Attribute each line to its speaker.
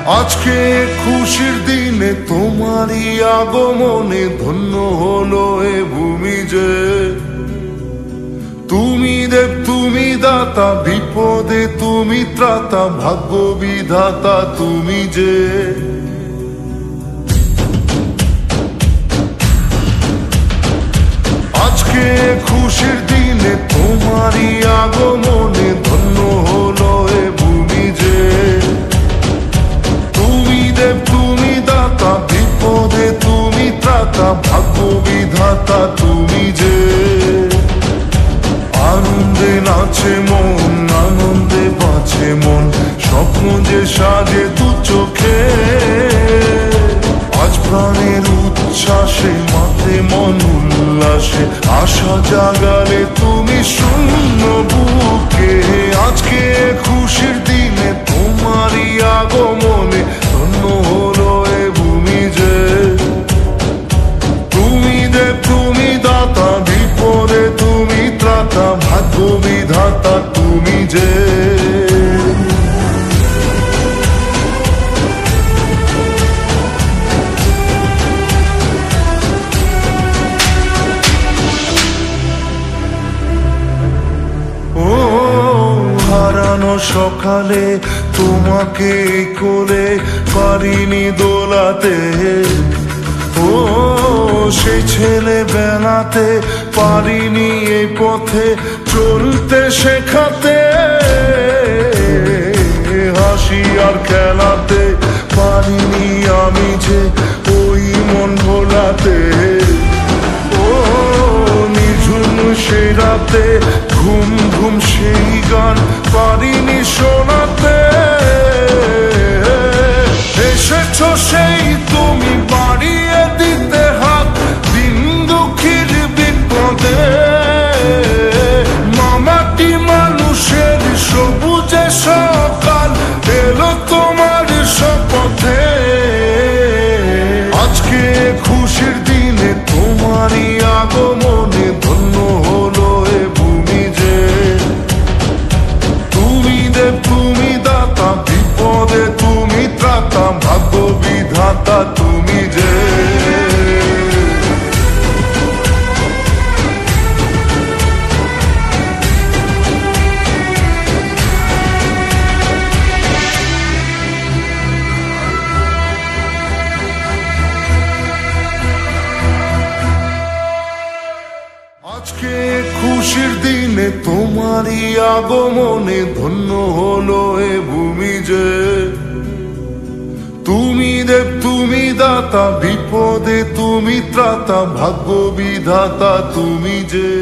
Speaker 1: আজকে খুশির দিনে তোমারই আগমনে ধন্য হলো এ ভূমি যে। তুমি দেব তুমি দাতা, বিপদে তুমি ত্রাতা, ভাগ্য বিধাতা তুমি যে। আজকে খুশির দিনে তোমারই আগমনে ধন্য হলো এ ভূমি যে। তুমি দেব তুমি দাতা, বিপদে তুমি ত্রাতা, ভাগ্য বিধাতা তুমি যে। আনন্দে নাচে মন, আনন্দে বাঁচে মন, স্বপ্ন যে সাজে দু চোখে। আজ প্রাণের উচ্ছ্বাসে মাতে মন উল্লাসে, আশা জাগালে তুমি শূন্য বুকে। আজকে খুশির দিনে তোমারই আগমনে ধন্য হলো এ ভূমি যে। তুমি দেব তুমি দাতা, বিপদে তুমি ত্রাতা, ভাগ্য বিধাতা তুমি যে। হারানো সকালে তোমাকে কোলে পারিনি দোলাতে, ও সেই ছেলে বেলাতে পারিনি এই পথে চলতে শেখাতে। হাসি আর খেলাতে পারিনি আমি যে ওই মন ভোলাতে। ও নিঝুম সেই রাতে ঘুম ঘুম সেই গান পারিনি শোনাতে। এসেছো সেই তুমি বাড়িয়ে দিতে হাত দিন দুঃখীর বিপদে। মামাটি মানুষের সবুজে সকাল এলো তোমার শপথে। আজকে খুশির দিনে তোমারই আগমনে ধন্য হলো এ ভূমি যে। তুমি দেব তুমি দাতা, বিপদে তুমি ত্রাতা, ভাগ্য বিধাতা তুমি যে। আজকে খুশির দিনে তোমারই আগমনে ধন্য হলো এ ভূমি যে। তুমি দেব তুমি দাতা, বিপদে তুমি ত্রাতা, ভাগ্য বিধাতা তুমি যে।